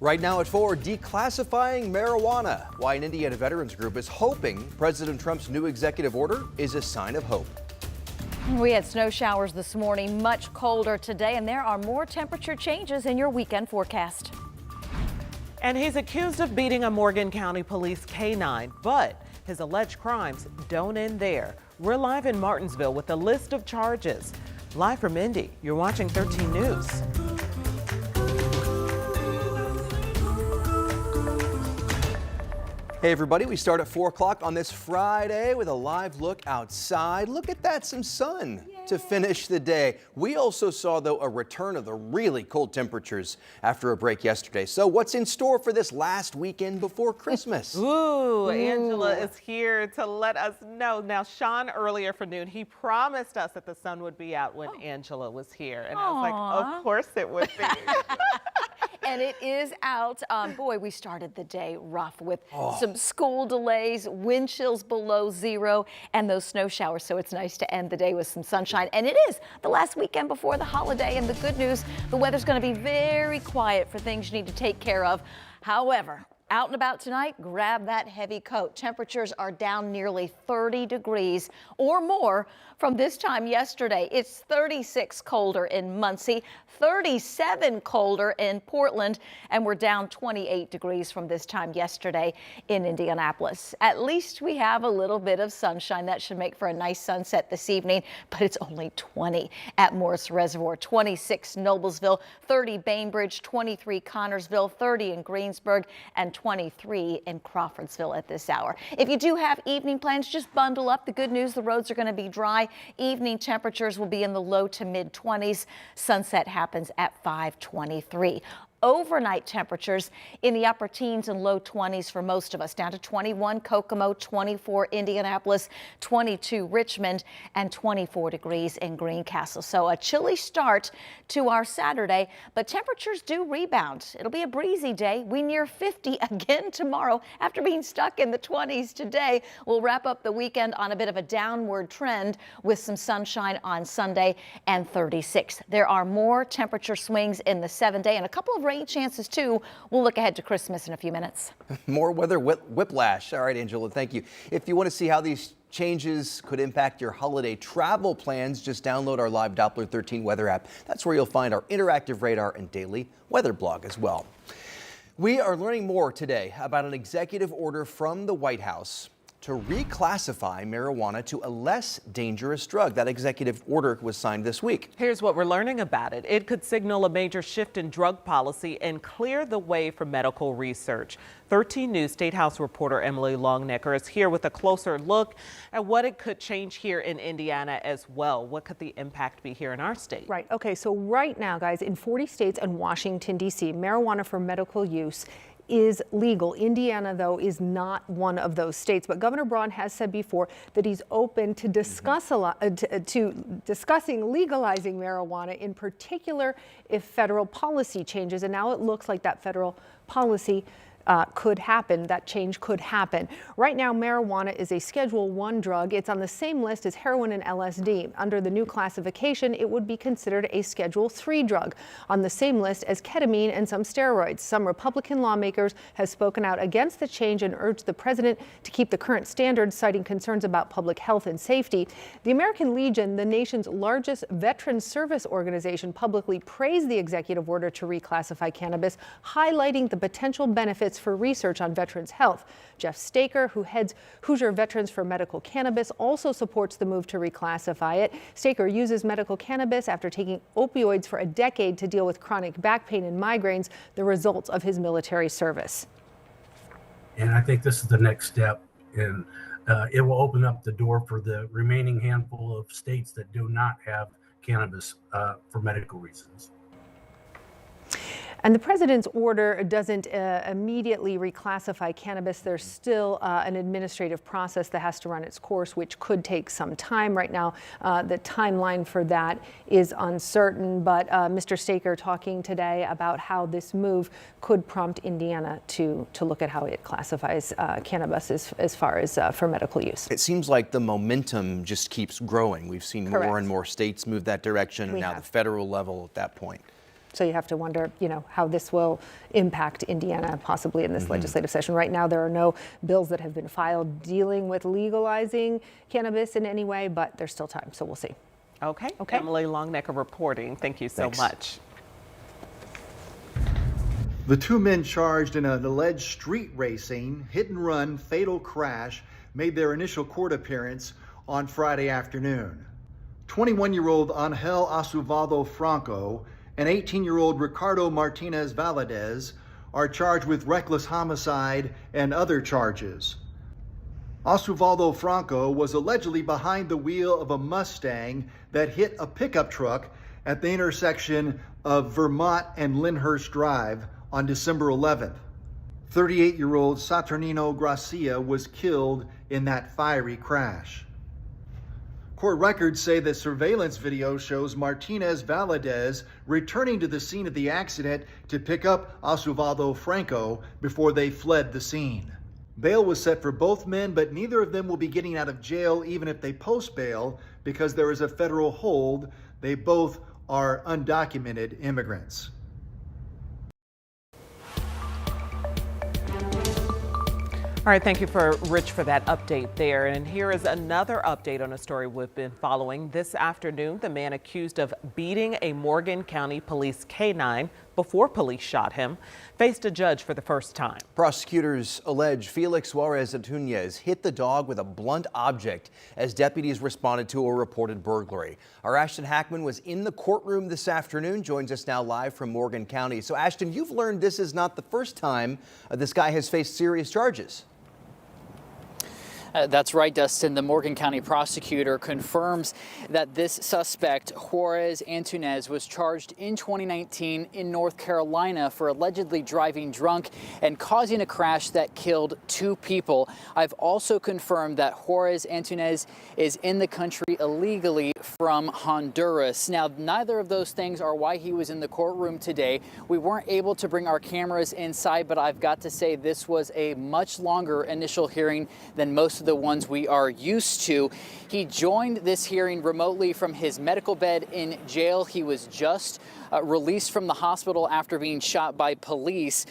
Right now at 4, declassifying marijuana. Why an Indiana veterans group is hoping President Trump's new executive order is a sign of hope. We had snow showers this morning, much colder today, and there are more temperature changes in your weekend forecast. And he's accused of beating a Morgan County police canine, but his alleged crimes don't end there. We're live in Martinsville with a list of charges. Live from Indy, you're watching 13 News. Hey everybody, we start at 4 o'clock on this Friday with a live look outside. Look at that, some sun to finish the day. We also saw, though, a return of the really cold temperatures after a break yesterday. So what's in store for this last weekend before Christmas? Ooh, Angela is here to let us know. Now, Sean earlier for noon, he promised us that the sun would be out when Angela was here. And I was like, of course it would be. And it is out. Boy, we started the day rough with some school delays, wind chills below zero, and those snow showers. So it's nice to end the day with some sunshine. And it is the last weekend before the holiday. And the good news, the weather's going to be very quiet for things you need to take care of. However, out and about tonight, grab that heavy coat. Temperatures are down nearly 30 degrees or more from this time yesterday. It's 36 colder in Muncie, 37 colder in Portland, and we're down 28 degrees from this time yesterday in Indianapolis. At least we have a little bit of sunshine. That should make for a nice sunset this evening, but it's only 20 at Morris Reservoir, 26 Noblesville, 30 Bainbridge, 23 Connorsville, 30 in Greensburg, and 23 in Crawfordsville at this hour. If you do have evening plans, just bundle up. The good news, the roads are going to be dry. Evening temperatures will be in the low to mid 20s. Sunset happens at 5:23. Overnight temperatures in the upper teens and low 20s for most of us, down to 21 Kokomo, 24 Indianapolis, 22 Richmond, and 24 degrees in Greencastle. So a chilly start to our Saturday, but temperatures do rebound. It'll be a breezy day. We near 50 again tomorrow after being stuck in the 20s today. We'll wrap up the weekend on a bit of a downward trend with some sunshine on Sunday and 36. There are more temperature swings in the 7-day and a couple of rain chances too. We'll look ahead to Christmas in a few minutes. More weather whiplash. All right, Angela, thank you. If you want to see how these changes could impact your holiday travel plans, just download our live Doppler 13 weather app. That's where you'll find our interactive radar and daily weather blog as well. We are learning more today about an executive order from the White House to reclassify marijuana to a less dangerous drug. That executive order was signed this week. Here's what we're learning about it. It could signal a major shift in drug policy and clear the way for medical research. 13 News State House reporter Emily Longnecker is here with a closer look at what it could change here in Indiana as well. What could the impact be here in our state? Right. Okay. So right now, guys, in 40 states and Washington, D.C., marijuana for medical use is legal. Indiana, though, is not one of those states. But Governor Braun has said before that he's open to discussing legalizing marijuana, in particular if federal policy changes. And now it looks like that federal policy could happen. That change could happen. Right now, marijuana is a Schedule I drug. It's on the same list as heroin and LSD. Under the new classification, it would be considered a Schedule III drug, on the same list as ketamine and some steroids. Some Republican lawmakers have spoken out against the change and urged the president to keep the current standards, citing concerns about public health and safety. The American Legion, the nation's largest veteran service organization, publicly praised the executive order to reclassify cannabis, highlighting the potential benefits for research on veterans' health. Jeff Staker, who heads Hoosier Veterans for Medical Cannabis, also supports the move to reclassify it. Staker uses medical cannabis after taking opioids for a decade to deal with chronic back pain and migraines, the results of his military service. And I think this is the next step, and it will open up the door for the remaining handful of states that do not have cannabis for medical reasons. And the president's order doesn't immediately reclassify cannabis. There's still an administrative process that has to run its course, which could take some time. Right now, the timeline for that is uncertain. But Mr. Staker talking today about how this move could prompt Indiana to look at how it classifies cannabis as far as for medical use. It seems like the momentum just keeps growing. We've seen more and more states move that direction, and now the federal level at that point. So you have to wonder, how this will impact Indiana possibly in this legislative session. Right now, there are no bills that have been filed dealing with legalizing cannabis in any way, but there's still time, so we'll see. Okay. Emily Longnecker reporting. Thank you so much. The two men charged in an alleged street racing, hit and run, fatal crash made their initial court appearance on Friday afternoon. 21-year-old Angel Asuvaldo Franco and 18-year-old Ricardo Martinez Valadez are charged with reckless homicide and other charges. Asuvaldo Franco was allegedly behind the wheel of a Mustang that hit a pickup truck at the intersection of Vermont and Lyndhurst Drive on December 11th. 38-year-old Saturnino Gracia was killed in that fiery crash. Court records say that surveillance video shows Martinez Valadez returning to the scene of the accident to pick up Asuvaldo Franco before they fled the scene. Bail was set for both men, but neither of them will be getting out of jail even if they post bail because there is a federal hold. They both are undocumented immigrants. All right, thank you Rich for that update there. And here is another update on a story we've been following. This afternoon, the man accused of beating a Morgan County police K-9 before police shot him faced a judge for the first time. Prosecutors allege Felix Juarez Antunez hit the dog with a blunt object as deputies responded to a reported burglary. Our Ashton Hackman was in the courtroom this afternoon, joins us now live from Morgan County. So Ashton, you've learned this is not the first time this guy has faced serious charges. That's right, Dustin. The Morgan County prosecutor confirms that this suspect, Juarez Antunez, was charged in 2019 in North Carolina for allegedly driving drunk and causing a crash that killed 2 people. I've also confirmed that Juarez Antunez is in the country illegally from Honduras. Now, neither of those things are why he was in the courtroom today. We weren't able to bring our cameras inside, but I've got to say this was a much longer initial hearing than most of the ones we are used to. He joined this hearing remotely from his medical bed in jail. He was just released from the hospital after being shot by police.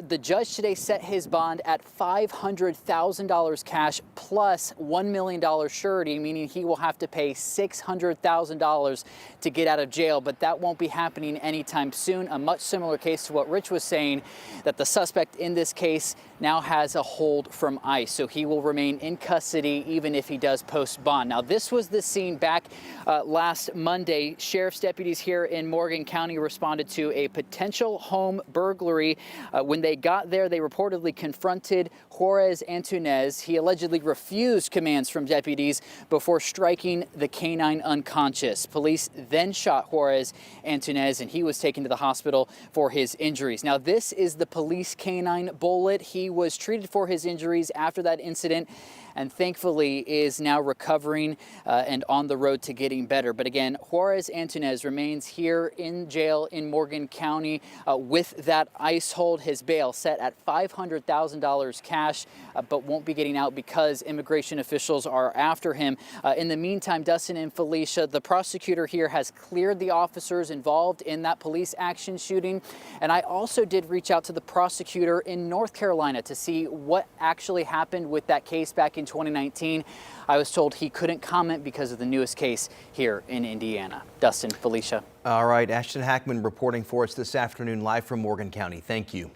The judge today set his bond at $500,000 cash plus $1 million surety, meaning he will have to pay $600,000 to get out of jail, but that won't be happening anytime soon. A much similar case to what Rich was saying, that the suspect in this case now has a hold from ICE, so he will remain in custody even if he does post bond. Now, this was the scene back last Monday. Sheriff's deputies here in Morgan County responded to a potential home burglary. When they got there, they reportedly confronted Juarez Antunez. He allegedly refused commands from deputies before striking the canine unconscious. Police then shot Juarez Antunez, and he was taken to the hospital for his injuries. Now, this is the police canine bullet. He was treated for his injuries after that incident and thankfully is now recovering and on the road to getting better. But again, Juarez Antunez remains here in jail in Morgan County with that ICE hold. His bail set at $500,000 cash, but won't be getting out because immigration officials are after him. In the meantime, Dustin and Felicia, the prosecutor here has cleared the officers involved in that police action shooting. And I also did reach out to the prosecutor in North Carolina to see what actually happened with that case back in 2019. I was told he couldn't comment because of the newest case here in Indiana. Dustin, Felicia. All right, Ashton Hackman reporting for us this afternoon live from Morgan County. Thank you.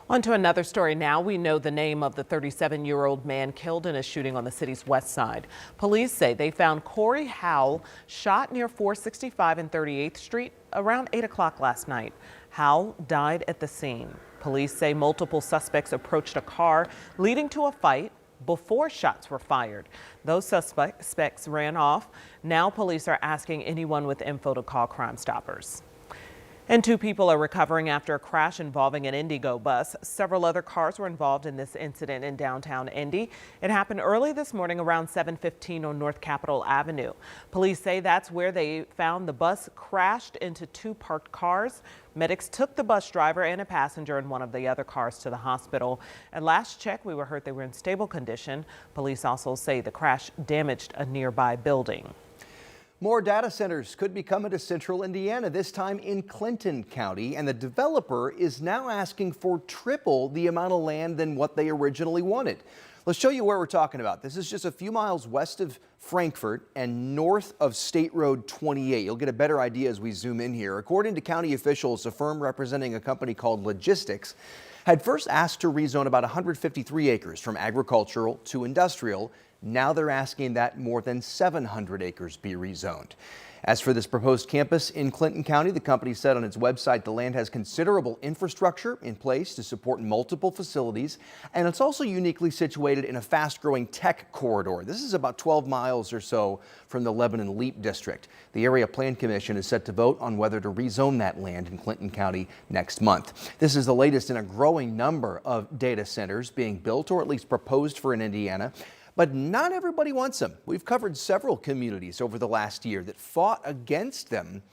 On to another story now. We know the name of the 37-year-old man killed in a shooting on the city's west side. Police say they found Corey Howell shot near 465 and 38th Street around 8 o'clock last night. Howell died at the scene. Police say multiple suspects approached a car, leading to a fight before shots were fired. Those suspects ran off. Now police are asking anyone with info to call Crime Stoppers. And 2 people are recovering after a crash involving an Indigo bus. Several other cars were involved in this incident in downtown Indy. It happened early this morning around 7:15 on North Capitol Avenue. Police say that's where they found the bus crashed into 2 parked cars. Medics took the bus driver and a passenger in one of the other cars to the hospital. At last check, we were heard they were in stable condition. Police also say the crash damaged a nearby building. More data centers could be coming to central Indiana, this time in Clinton County, and the developer is now asking for triple the amount of land than what they originally wanted. Let's show you where we're talking about. This is just a few miles west of Frankfort and north of State Road 28. You'll get a better idea as we zoom in here. According to county officials, a firm representing a company called Logistics had first asked to rezone about 153 acres from agricultural to industrial. Now they're asking that more than 700 acres be rezoned. As for this proposed campus in Clinton County, the company said on its website the land has considerable infrastructure in place to support multiple facilities, and it's also uniquely situated in a fast-growing tech corridor. This is about 12 miles or so from the Lebanon Leap District. The Area Plan Commission is set to vote on whether to rezone that land in Clinton County next month. This is the latest in a growing number of data centers being built or at least proposed for in Indiana. But not everybody wants them. We've covered several communities over the last year that fought against them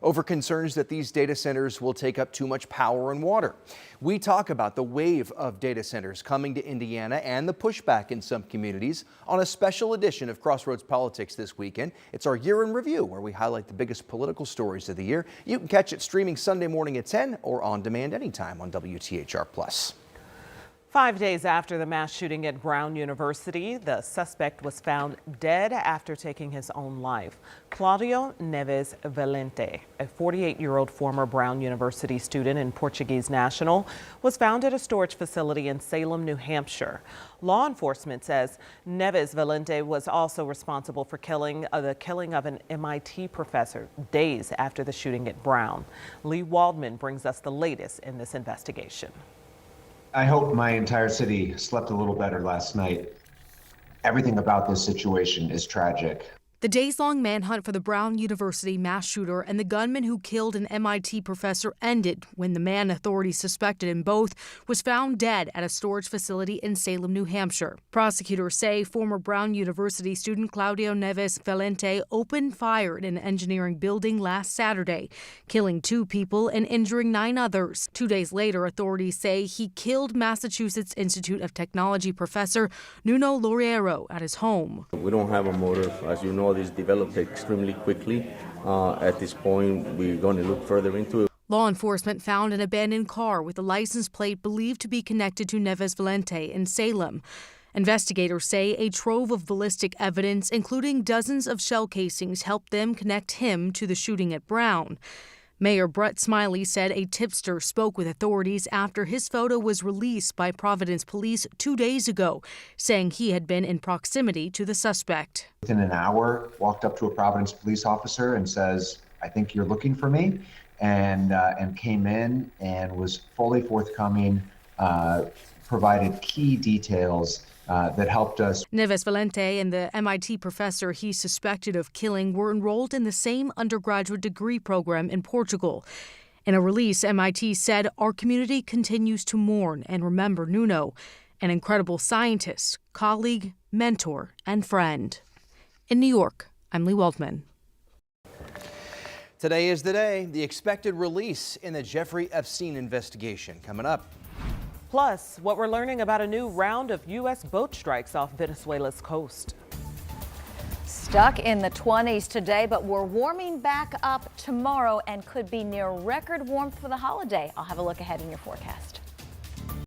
over concerns that these data centers will take up too much power and water. We talk about the wave of data centers coming to Indiana and the pushback in some communities on a special edition of Crossroads Politics this weekend. It's our year in review where we highlight the biggest political stories of the year. You can catch it streaming Sunday morning at 10 or on demand anytime on WTHR+. 5 days after the mass shooting at Brown University, the suspect was found dead after taking his own life. Claudio Neves Valente, a 48-year-old former Brown University student and Portuguese national, was found at a storage facility in Salem, New Hampshire. Law enforcement says Neves Valente was also responsible for the killing of an MIT professor days after the shooting at Brown. Lee Waldman brings us the latest in this investigation. I hope my entire city slept a little better last night. Everything about this situation is tragic. The days-long manhunt for the Brown University mass shooter and the gunman who killed an MIT professor ended when the man authorities suspected in both was found dead at a storage facility in Salem, New Hampshire. Prosecutors say former Brown University student Claudio Neves Valente opened fire in an engineering building last Saturday, killing 2 people and injuring 9 others. 2 days later, authorities say he killed Massachusetts Institute of Technology professor Nuno Loureiro at his home. We don't have a motive. As you know, this developed extremely quickly. At this point, we're going to look further into it. Law enforcement found an abandoned car with a license plate believed to be connected to Neves Valente in Salem. Investigators say a trove of ballistic evidence, including dozens of shell casings, helped them connect him to the shooting at Brown. Mayor Brett Smiley said a tipster spoke with authorities after his photo was released by Providence police 2 days ago, saying he had been in proximity to the suspect. Within an hour, walked up to a Providence police officer and says, "I think you're looking for me," and came in and was fully forthcoming, provided key details that helped us. Neves Valente and the MIT professor he suspected of killing were enrolled in the same undergraduate degree program in Portugal. In a release, MIT said, "Our community continues to mourn and remember Nuno, an incredible scientist, colleague, mentor, and friend." In New York, I'm Lee Waldman. Today is the day, the expected release in the Jeffrey Epstein investigation coming up. Plus, what we're learning about a new round of U.S. boat strikes off Venezuela's coast. Stuck in the 20s today, but we're warming back up tomorrow and could be near record warmth for the holiday. I'll have a look ahead in your forecast.